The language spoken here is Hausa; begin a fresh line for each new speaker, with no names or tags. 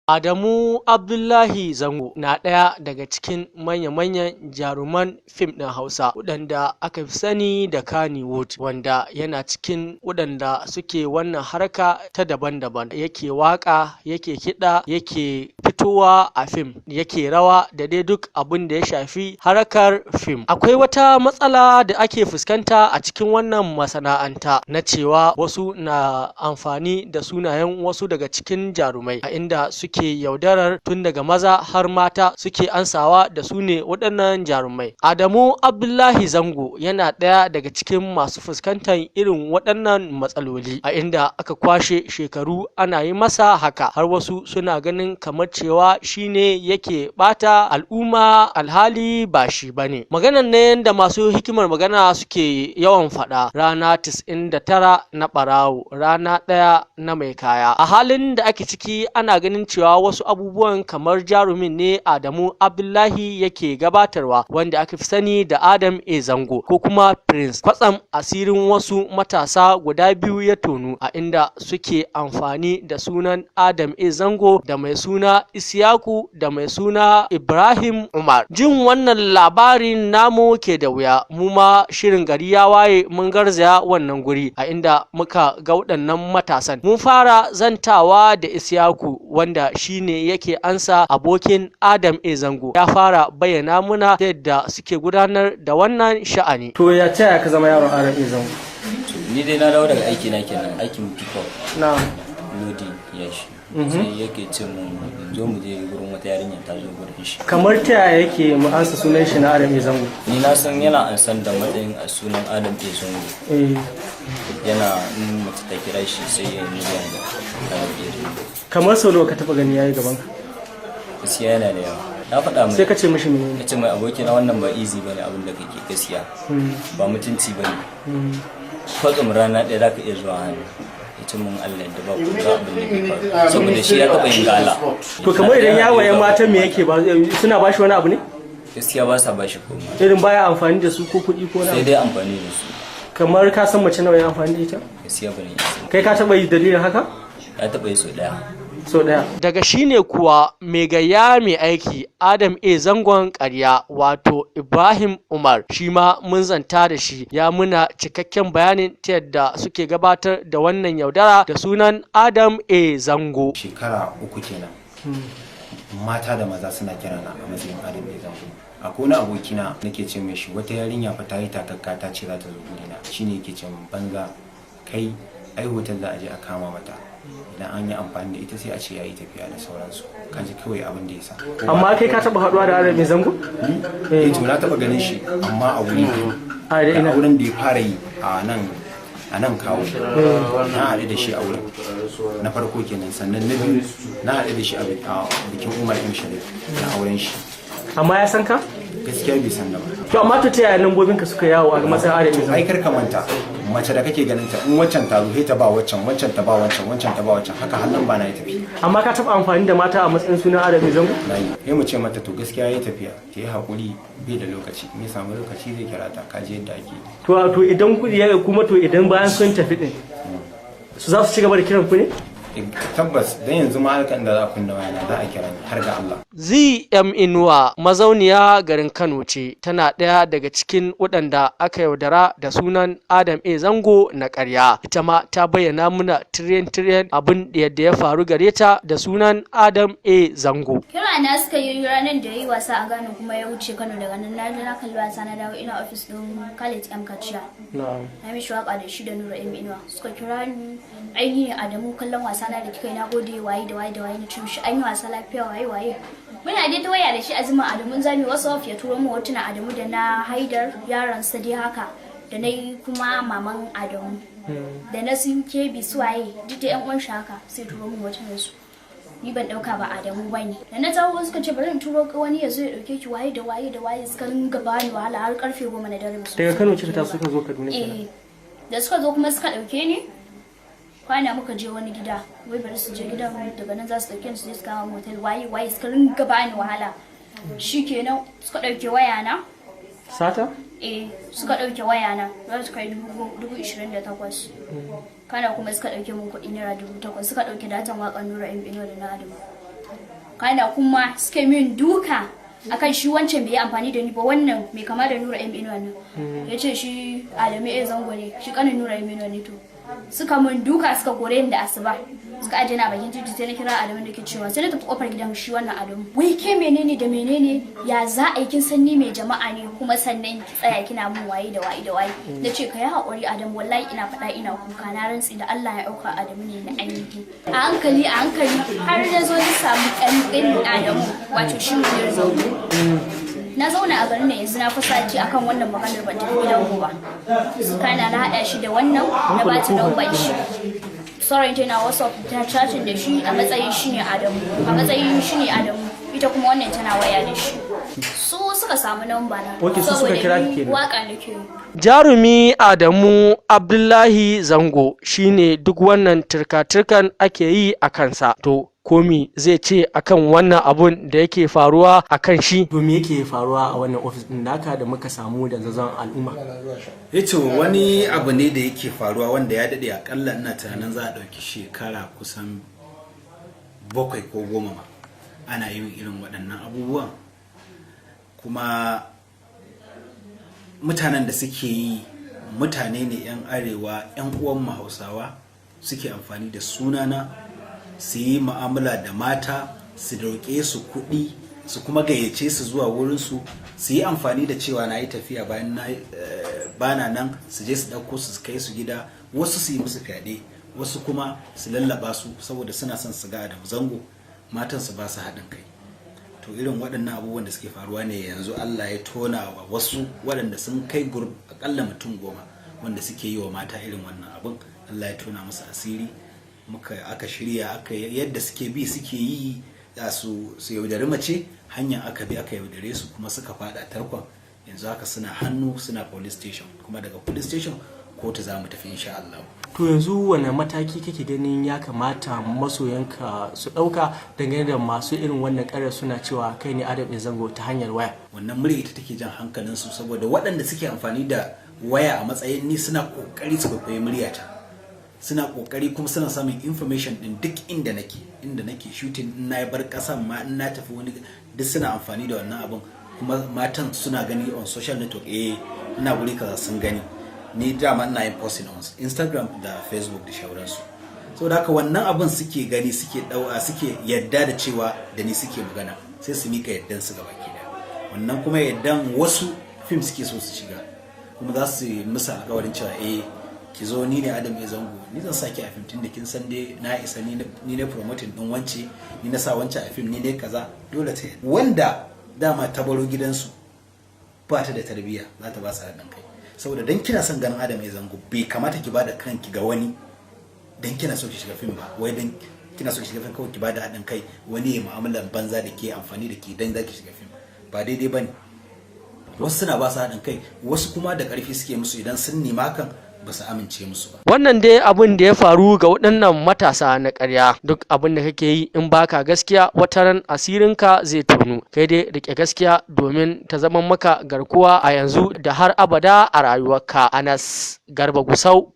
Adamu Abdullahi Zango na ɗaya daga cikin manya-manyan jaruman fim ɗin Hausa waɗanda aka fi sani da Kannywood, wanda yana cikin waɗanda suke wannan harka ta daban-daban. Yake waƙa, yake kiɗa, yake fitowa a fim, yake rawa da dai duk abin da ya shafi harkar fim. Akwai wata matsala da ake fuskanta a cikin wannan masana'anta na cewa wasu na amfani da sunayen wasu daga cikin jarumai, a inda suke yaudarar tun daga maza har mata suke ansawa da su ne waɗannan jarumai. Adamu Abdullahi Zango yana ɗaya daga cikin masu fuskantar irin waɗannan matsaloli, a inda aka kwashe shekaru ana yi masa haka, har wasu suna ganin kamar cewa shine yake ɓata al'umma, alhali ba shi bane. Maganan ne da masu hikimar magana suke yawan faɗa: rana 99 na ɓarawo, rana ɗaya na mai kaya. A halin da ake ciki ana ganin cewa wasu abubuwan kamar jarumin ne Adamu Abdullahi yake gabatarwa, wanda aka fi sani da Adam A Zango ko kuma Prince. Kwatsam asirin wasu matasa guda biyu ya tonu, a inda suke amfani da sunan Adam A Zango da mai suna Isiyaku da mai suna Ibrahim Umar. Jin wannan labarin namu ke da wuya, mu ma shirin gari ya waye mun garzaya wannan guri, a inda muka ga waɗannan matasan. Mun fara zantawa da Isiyaku, wanda shine yake ansa abokin Adam A Zango. Ya fara bayyana muna yadda suke gudanar da wannan sha'ani. To ya ce ka zama yaron Adam A Zango?
Ni dai na dawo daga aiki na kenan, aikin pick-up.
Na'am.
Lodi ya shi. Sai yake ce mun zo mu je gurin wata yarinya ta zo gurin shi.
Kamar ta yaya yake mu ansa sunan shi na Adam A Zango?
Ni na san yana ansan da matsayin a sunan Adam A Zango. Yana mace ta kira shi sai ya yi da Adam A Zango.
Kamar sau nawa ka taɓa gani yayi gaban ka?
Gaskiya yana da yawa. Na faɗa mai.
Sai ka ce mishi menene?
Ka ce mai aboki na wannan ba easy bane abin da kake gaskiya. Ba mutunci bane. Kwatsam rana ɗaya za ka iya zuwa hannu. Ita mun Allah da ba ku za abin da ke faru. Saboda shi ya taɓa yin gala.
To kamar idan ya waye matan me yake ba, suna bashi wani abu ne?
Gaskiya ba sa bashi komai.
Irin baya amfani da su ko kuɗi ko na?
Sai dai amfani da su.
Kamar ka san mace nawa ya amfani da ita?
Gaskiya bane.
Kai ka taɓa yi dalilin haka?
Ya taɓa yi sau ɗaya.
So daya. Daga shi ne kuwa mai gayya mai aiki Adam A Zangon ƙarya, wato Ibrahim Umar, shi ma mun zanta da shi, ya muna cikakken bayanin ta yadda suke gabatar da wannan yaudara da sunan Adam A Zango.
Shekara 3 kenan mata da maza suna kirana a matsayin Adam A Zango. Akwai wani abokina nake ce mai shi, wata yarinya fa ta yi takakka ta ce za ta zo gurina, shine yake ce min banza kai, ai hotel za a je a kama mata, idan an yi amfani da ita sai a ce ya yi tafiya da sauransu. Kaji kawai abin da ya sa.
Amma kai ka taba haduwa da Adam A Zango?
To na taba ganin shi, amma a wuri a wurin da ya fara yi a nan kawo na haɗu da shi a wurin na farko kenan. Sannan na biyu na haɗu da shi a bikin Umar M Sharif na auren shi.
Amma ya san ka?
Gaskiya bai san da ba.
To amma to ta yaya lambobin ka suka yawo a matsayin Adam A Zango?
Ai kar ka manta, mace da kake ganin ta, in waccan ta zo ta ba waccan, waccan ta ba waccan, waccan ta ba waccan, haka hannun ba na yi tafi.
Amma ka taba amfani da mata a matsayin sunan Adam A Zango?
Na yi. Sai mu ce mata to gaskiya yayi tafiya, ta yi hakuri, bai da lokaci, in ya samu lokaci zai kira ta, kaji yadda ake.
To idan kudi ya kuma to idan bayan sun tafi din, su za su ci gaba da kiran ku ne?
Tabbas dan yanzu ma harkan da za a kunna wayana za a kira har ga Allah.
ZM Inuwa mazauniya garin Kano ce, tana ɗaya daga cikin waɗanda aka yaudara da sunan Adam A Zango na ƙarya. Ita ma ta bayyana muna tiryan abin da yadda ya faru gare ta da sunan Adam A Zango.
Kira na suka yi ranar da yi wasa a Ghana kuma ya wuce Kano, daga nan na kalli wasa na dawo ina ofis ɗin Khalid M Kachiya. Na mishi waka da shi da Nura M Inuwa. Suka kira ni, ainihin Adamu kallon wasa na da kika yi, na gode waye da waye da waye, na ce mishi an yi wasa lafiya waye. Muna dai ta waya da shi Azuma Adamu zami wasu ya turo mu hotuna Adamu da na Haidar yaron sa dai haka, da na yi kuma maman Adamu da na sun kebi suwaye duk da yan uwan shi haka, sai turo mu hotunan su. Ni ban dauka ba Adamu bane. Da na tawo suka ce bari in turo ka wani ya zo ya dauke ki waye da waye da waye, suka ringa bani wahala har karfe 10 na dare.
Daga Kano kika taso ka zo Kaduna kenan?
Da suka zo kuma suka dauke ni, kwana muka je wani gida, wai bari su je gidan, daga nan za su dauke su je su kama motel waye suka ringa bani wahala. Shikenan suka dauke waya na.
Sata?
Suka dauke waya na, za su kai 28,000. Kana kuma suka dauke mun kuɗi naira 8,000, suka dauke datan waƙar Nura M Inuwa da na Adamu. kana kuma suka min duka akan shi wancan bai yi amfani da ni ba, wannan mai kama da Nura M Inuwa nan ya ce shi Adamu A Zango ne, shi kanin Nura M Inuwa ne. To suka mun duka suka kore ni da asuba, suka aje na bakin titi, sai na kira Adamu da ke cewa sai na tafi kofar gidan shi wannan Adamu, wai ke menene da menene, ya za a yi kin san ni mai jama'a ne kuma sannan ki tsaya kina mun waye da waye da waye. Na ce ka yi haƙuri Adamu, wallahi ina faɗa ina kuka, na rantsi da Allah ya ɗauka Adamu ne na ainihi. A hankali har na zo na samu ɗan Adamu wato shi Munir Zango. Na zauna a garin nan yanzu na fasaci akan wannan maganar ban tafi gidan ba. Kana na haɗa shi da wannan na ba ta lambar shi. Sauran ta na WhatsApp ta chatting da shi a matsayin shi ne Adamu. Ita kuma wannan tana waya da shi. Su suka samu lamba na.
Su suka kira ki kenan.
Waka nake.
Jarumi Adamu Abdullahi Zango shine duk wannan turka-turkan ake yi a kansa. To komi zai ce akan wannan abun da yake faruwa akan shi? Domin yake faruwa a wannan ofis din naka da muka samu da zazan al'umma?
Yace wani abu ne da yake faruwa wanda ya dade akalla ina tunanin za a dauki shekara kusan 7 ko 10 ma ana yin irin waɗannan abubuwan, kuma mutanen da suke yi mutane ne 'yan arewa 'yan uwan Hausawa, suke amfani da sunana su yi mu'amala da mata, su roƙe su kuɗi, su kuma gayyace su zuwa wurinsu, su yi amfani da cewa na yi tafiya bayan bana nan, su je su ɗauko su kai su gida, wasu su yi musu fyaɗe, wasu kuma su lallaba su saboda suna son su ga Adamu Zango, matan su ba su haɗin kai. To irin waɗannan abubuwan da suke faruwa ne yanzu Allah ya tona wa wasu waɗanda sun kai akalla mutum 10 wanda suke yi wa mata irin wannan abin. Allah ya tona musu asiri, aka shirya yadda suke bi suke yi su yaudari mace, hanya aka bi aka yaudare su kuma suka fada tarkon. Yanzu haka suna hannu, suna police station, kuma daga police station kotu za mu tafi insha Allah.
To yanzu wane mataki kake ganin ya kamata masoyanka su ɗauka dangane da masu irin wannan ƙarar suna cewa kai ne Adamu A Zango ta hanyar waya?
Wannan murya ita take jan hankalinsu, saboda waɗanda suke amfani da waya a matsayin ni suna ƙoƙari su kwaikwayi muryata, suna ƙoƙari kuma suna samun information ɗin duk inda nake shooting, in na bar ƙasan ma, in na tafi wani, duk suna amfani da wannan abin, kuma matan suna gani on social network, ina wuri kaza sun gani, ni dama ina yin posting on Instagram da Facebook da shauransu. Saboda haka wannan abin suke gani, suke yadda da cewa da ni suke magana, sai su mika yaddan su gaba ki da wannan, kuma yaddan wasu film suke so su shiga, kuma za su yi musu alƙawarin cewa ki zo ni ne Adamu A Zango, ni zan saki a film tunda kin san dai na isa, ni ne promoting din wance, ni na sa wance a film, ni ne kaza. Dole ta wanda dama ta baro gidansu ba ta da tarbiyya za ta ba su haɗin kai, saboda dan kina son ganin Adamu A Zango bai kamata ki bada kanki ga wani dan kina so ki shiga film ba, wai dan kina so ki shiga film kawai ki bada haɗin kai wani ya mu'amalan banza da ke amfani da ke dan za ki shiga film, ba daidai bane. Wasu suna ba su haɗin kai, wasu kuma da ƙarfi suke musu idan sun nema kan ba su amince musu ba. Wannan
dai abin da ya faru ga waɗannan matasa na ƙarya. Duk abin da kake yi in baka gaskiya wataran asirinka zai tonu. Kai dai rike gaskiya domin ta zama maka garkuwa a yanzu da har abada a rayuwarka. Anas Garba Gusau.